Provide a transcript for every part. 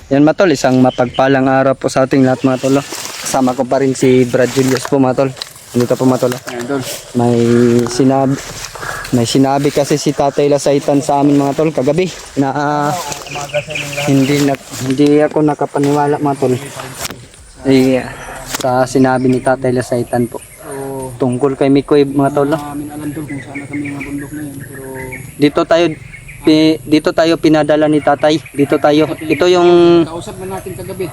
Yan mga tol, isang mapagpalang araw po sa ating lahat mga tol. Kasama ko pa rin si Brad Julius po mga tol. Dito po mga tol. May sinabi kasi si Tatay Lasaitan sa amin mga tol kagabi na hindi ako nakapaniwala mga tol. Sa sinabi ni Tatay Lasaitan po. Tungkol kay Mikoy mga tol. Amin alam tol kung saan na kami mga bundok na yun, pero Dito tayo pinadala ni Tatay. Dito tayo. Ito yung kausap na natin kagabi.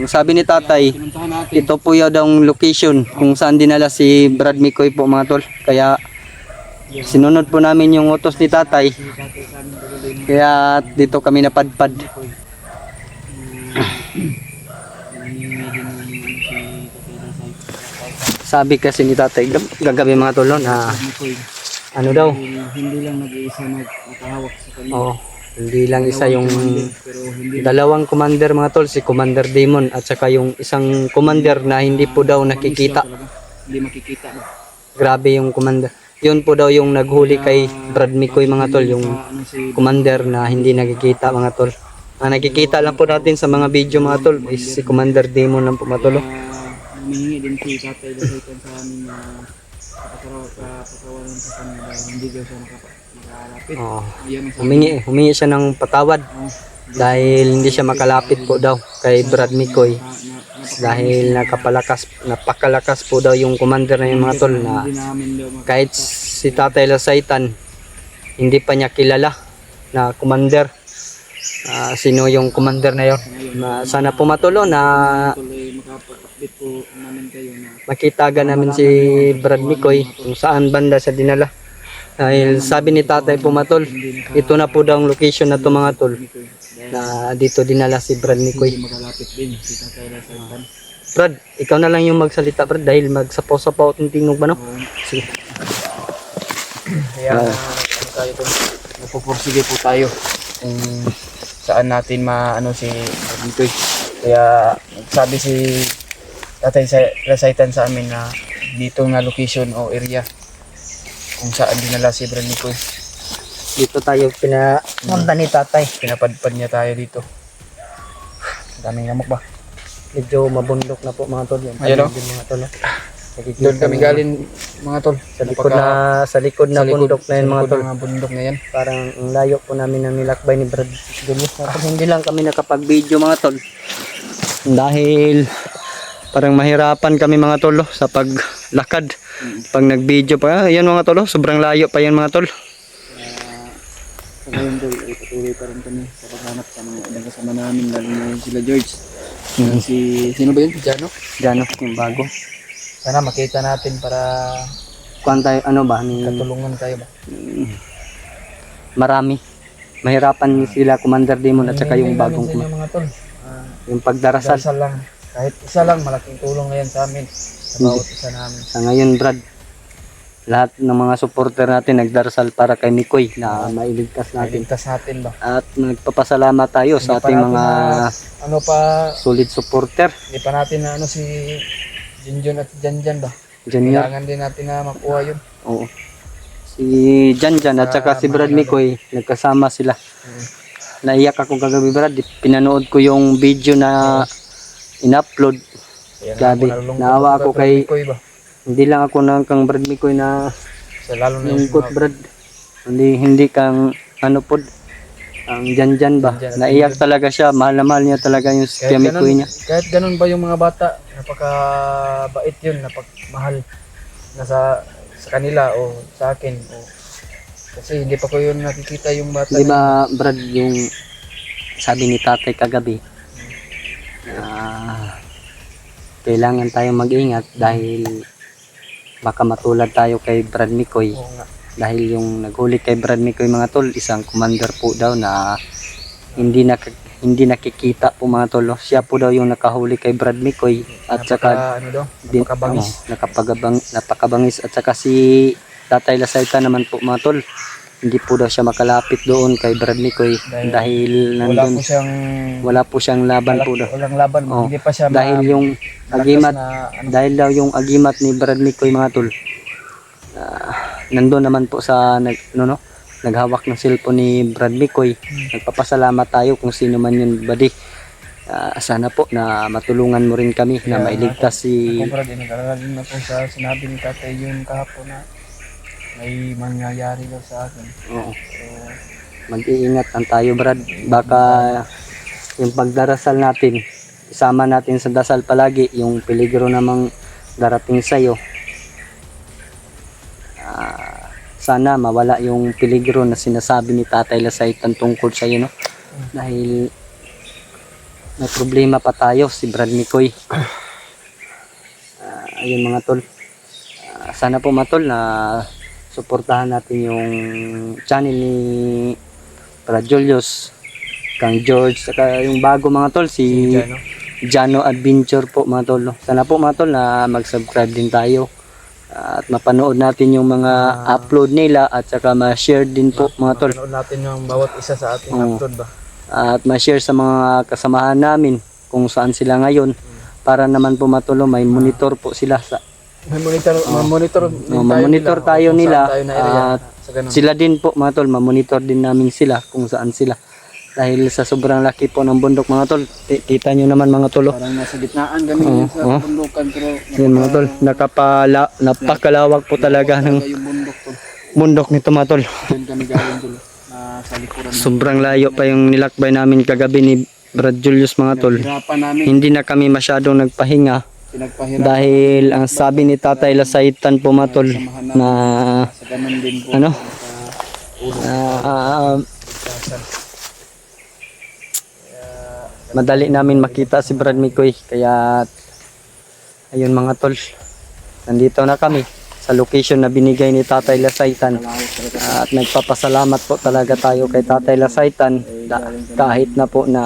sabi ni Tatay, Pinuntahan natin. ito po yung location kung saan dinala si Brad Mikoy po mga tol. Kaya sinunod po namin yung utos ni Tatay. Kaya dito kami napadpad. Sabi kasi ni Tatay gagabi mga tol na ano daw, Hindi lang nag-iisa nakahawak sa kanya. hindi lang isa yung Pero hindi dalawang commander mga tol, si Commander Demon at saka yung isang commander na hindi po daw nakikita. talaga. Hindi makikita ba? Grabe yung commander. Yun po daw yung naghuli kay Brad Mikoy mga tol, yung commander na hindi nakikita mga tol. Ang nakikita lang po natin sa mga video mga tol is si Commander Demon lang po mga tol. Humihingi din si Tatay Lasaitan sa amin na kapatawaran sa kanya dahil hindi daw siya makalapit. Ayan ang sabi. Humingi siya ng patawad dahil hindi siya makalapit po daw kay Brad Mikoy. Dahil napakalakas po daw yung commander na yung mga tol na Hindi namin daw kahit si Tatay Lasaitan hindi pa niya kilala na commander. Sino yung commander na yun. Sana po matulo na tuloy makapag-update po namin kayo na makitagan namin si Brad Mikoy kung saan banda siya dinala. Dahil sabi ni Tatay Pumatol, ito na po daw ang location na to mga tol na dito dinala si Brad Mikoy. makalapit din si Tatay Lasaitan. Brad, ikaw na lang yung magsalita Brad dahil magsapaw-sapaw at tingog ba no? Sige. Kaya tayo po, napupursige po tayo kung saan natin maano si Mikoy. Kaya sabi si Tatay Lasaitan sa amin na dito nga location o area kung saan dinala si Brad Mikoy. Dito tayo pinapunta ni Tatay. Pinapadpad niya tayo dito. Daming lamok ba? Medyo mabundok na po mga tol. Ayun, no? Mga tol. Doon kami galing mga tol. Sa likod na bundok na yun mga tol. Mga bundok na yan. Parang ang layo po namin ng nilakbay ni Brad Julius. Hindi lang kami nakapag-video mga tol. Dahil parang mahirapan kami mga tol sa paglakad. Pag nag-video pa, yan mga tol, sobrang layo pa yan mga tol. Sa ngayon tol, ay patuloy pa rin kami sa paghanap sa mga kasama namin, lalo na sila George. Sino ba yun? Si Jano? Jano, yung bago. Sana makita natin para Kuan tayo, ano ba? katulungan tayo ba? Marami. Mahirapan sila Commander Demon at saka yung bagong Sa inyo, mga tol. yung pagdarasal. Dasal lang. Kahit isa lang, malaking tulong na yan sa amin. Sa bawat isa namin. Sa ngayon Brad, lahat ng mga supporter natin nagdarasal para kay Mikoy na mailigtas natin. Naligtas natin ba? At nagpapasalamat tayo sa Hindi pa ating natin mga ano pa, solid supporter. hindi pa natin na ano si Junjun at Janjan ba? Junior. Kailangan din natin na makuha yun. Oo. Si Janjan at saka si Brad Mikoy, nagkasama sila. Naiyak ako kagabi Brad, pinanood ko yung video na in-upload. Kaya Grabe, nalulungkot naawa ako kay, Mikoy ba? hindi lang ako ng kang Brad Mikoy na So, lalo na yung lungkot mga Brad. Hindi kang ano pod, ang Janjan ba. Janjan. Naiyak talaga siya, mahal na mahal niya talaga yung si Mikoy niya. kahit ganun ba yung mga bata, napakabait yun, napakmahal nasa sa kanila o sa akin o kasi hindi pa ko yun nakikita yung bata. Di ba Brad, yung sabi ni Tatay kagabi, kailangan tayong mag-ingat dahil baka matulad tayo kay Brad Mikoy. Oo nga. Dahil yung naghuli kay Brad Mikoy mga tol, isang commander po daw na hindi nakikita po mga tol. Siya po daw yung nakahuli kay Brad Mikoy at saka Ano daw? din, Napakabangis. napakabangis at saka si Tatay Lasayta naman po mga tol. Hindi po daw siya makalapit doon kay Brad Mikoy dahil nandun wala po siyang laban po daw. Walang laban. Oh, Hindi pa siya dahil yung agimat dahil daw yung agimat ni Brad Mikoy mga tol. Nandun naman po sa naghawak ng cellphone ni Brad Mikoy. Nagpapasalamat tayo kung sino man yun, buddy. Sana po na matulungan mo rin kami na mailigtas si... Ako Brad, nag-alala din ako sa sinabi ni tatay yun kahapon na may mangyayari daw sa akin. Oo. So, Mag-iingat lang tayo Brad. Baka yung pagdarasal natin, isama natin sa dasal palagi yung peligro namang darating sa'yo. Sana mawala yung peligro na sinasabi ni Tatay Lasaytan tungkol sa iyo, no? Dahil may problema pa tayo si Brad Mikoy. Ayun mga tol. Sana po mga tol na suportahan natin yung channel ni Brad Julius, Kang George, saka yung bago mga tol si Jano Adventure po mga tol, no? Sana po mga tol na mag-subscribe din tayo. At mapanood natin yung mga upload nila at saka ma-share din po mga tol. mapanood natin yung bawat isa sa ating upload ba? At ma-share sa mga kasamahan namin kung saan sila ngayon para naman po matulo may monitor po sila sa mamonitor tayo nila at at sila din po mga tol, mamonitor din namin sila kung saan sila. Dahil sa sobrang laki po ng bundok mga tol, kita nyo naman mga tol. Parang nasa gitnaan kami sa bundukan pero Yan mga tol, napakalawak po talaga ng yung bundok tol. bundok nito mga tol. Doon kami galing tol sa likuran. Sobrang layo pa yung nilakbay namin kagabi ni Brad Julius mga tol. Hirapan namin, Hindi na kami masyadong nagpahinga pinagpahirapan dahil ang sabi ni Tatay Lasaytan po mga tol na sa ganun din po ano madali namin makita si Brad Mikoy, kaya ayun mga tol, nandito na kami sa location na binigay ni Tatay Lasaytan at nagpapasalamat po talaga tayo kay Tatay Lasaytan kahit na po na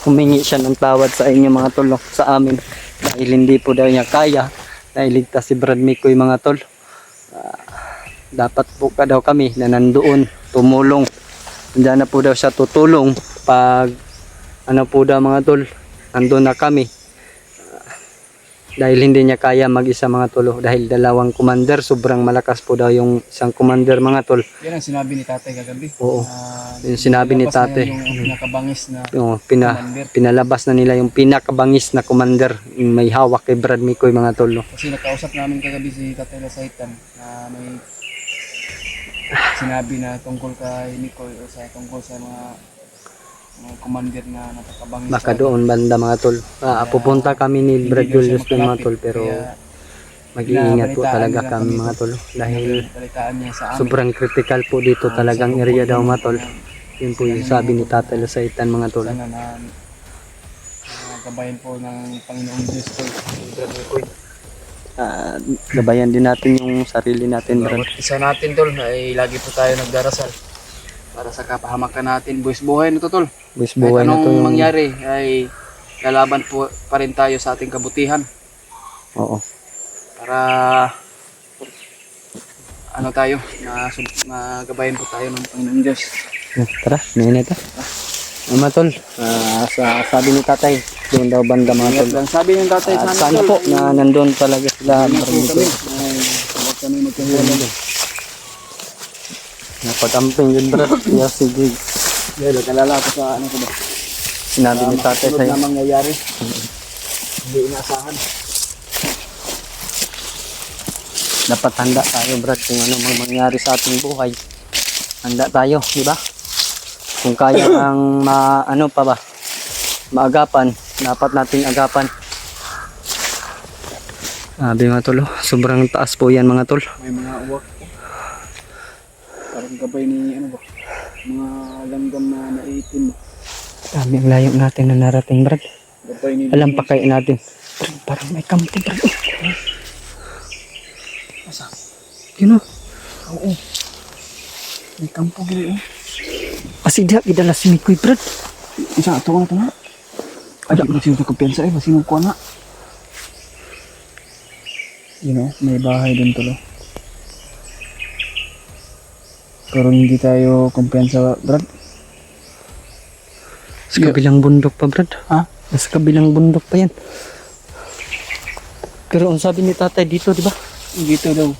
humingi siya ng tawad sa inyo mga tol, sa amin, dahil hindi po daw niya kaya na iligtas si Brad Mikoy mga tol. Dapat po ka daw kami na nandoon tumulong. Diyan na po daw siya tutulong pag ano po daw mga tol, andun na kami. Dahil hindi niya kaya mag-isa mga tol, dahil dalawang commander, sobrang malakas po daw yung isang commander mga tol. Yan ang sinabi ni tatay kagabi. Oo, yung sinabi ni tatay. Yung pinakabangis na Yung pinalabas na nila yung pinakabangis na commander, yung may hawak kay Brad Mikoy mga tol. Kasi nakausap namin kagabi si Tatay Lasaytan na may sinabi na tungkol kay Mikoy o tungkol sa mga commander na napakabangis. Baka doon banda mga tol. Pupunta kami ni Brad Julius doon mga tol, pero mag-iingat po talaga kami mga tol. Dahil sobrang critical po dito talagang area daw mga tol. Yun po yung sabi ni Tatay Lasaytan mga tol. Sana na gabayan po ng Panginoong Diyos po Brad Mikoy. Gabayan din natin yung sarili natin, Brad. Isa natin tol ay lagi po tayo nagdarasal para sa kapahamakan natin. Buwis buhay na to tol. Buwis buhay na to. Anong mangyari ay lalaban po pa rin tayo sa ating kabutihan. Oo. Para ano tayo, magabayan po tayo ng Panginoong Diyos. Tara, ngayon ito. Mga tol, sabi ni tatay, doon daw banda mga tol. Ang sabi ng tatay At sana po na nandun talaga sila. Kami magkahiwalay. Napag-amping yun, Brad. Yes, sige. Nag-alala ako sa ano ko ba? Sinabi ni tatay sa'yo. Na mangyayari. Hindi inaasahan. Dapat handa tayo, Brad, kung ano mang mangyari sa ating buhay. Handa tayo, di ba? Kung kaya ang maagapan, dapat nating agapan. Sabi mga tol, sobrang taas po yan mga tol. May mga uwak po. Parang gabay ni ano ba? Mga langgam na naiitim. Sabi ang layo natin na narating, Brad. Gabay ni Alam pa kayo natin. Brad, parang may kampo, Brad. Asa? Yun o. Oo. May kampo gili oh. Kasi diha gidala si Mikoy, Brad. Isa ato ko na ito na. Ay, masino sa kumpiyansa eh. Masino ko na. You know, may bahay dun tulo. Pero hindi tayo kumpiyansa, Brad. Sa kabilang bundok pa, Brad. Ha? Sa kabilang bundok pa yan. Pero ang sabi ni tatay dito, di ba? Dito daw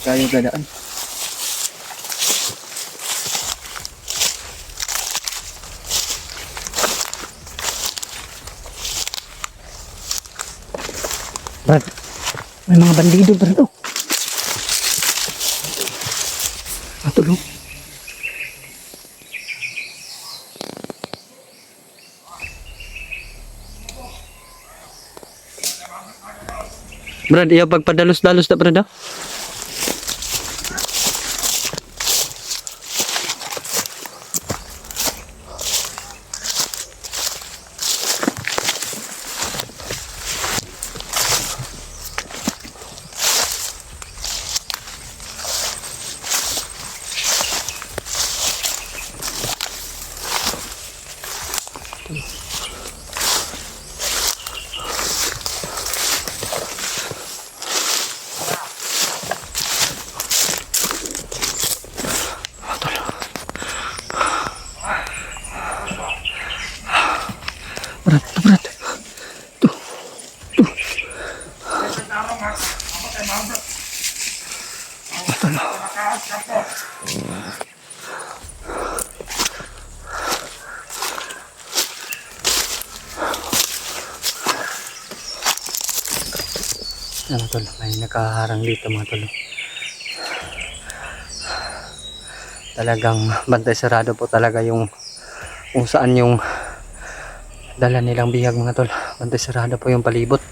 tayo dadaan. Brad, may mga bandido, Brad. Oh. Matulog. Brad, iya pagpadalos-dalos na, Brad, ah. Brad, Brad. Tuh. Ano tol, may nakaharang dito mga tol. Talagang bantay sarado po talaga yung kung saan yung dala nilang bihag mga tol. Bantay sarado po yung palibot.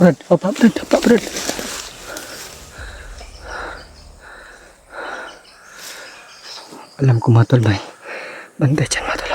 Brad, apa Brad, apa Brad. Alam ko mga tol, bay. Bantay dyan mga tol.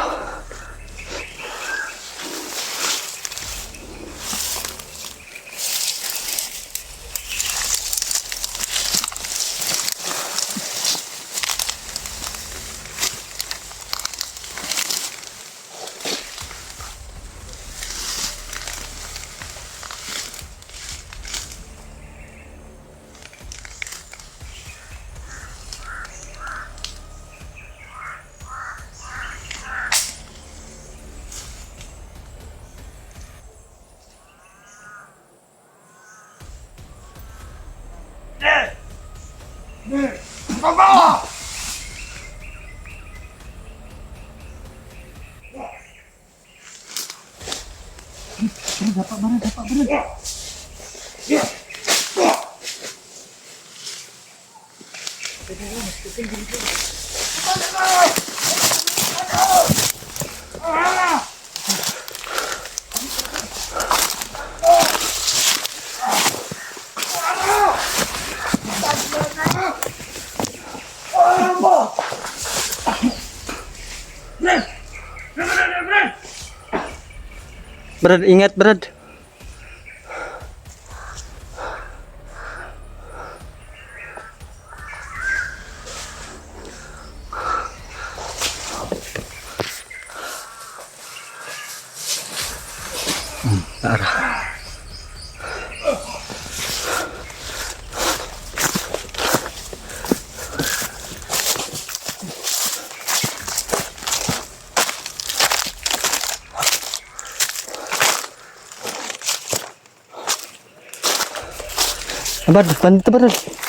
Brad, ingat Brad. Arah. Brad, bantu Brad.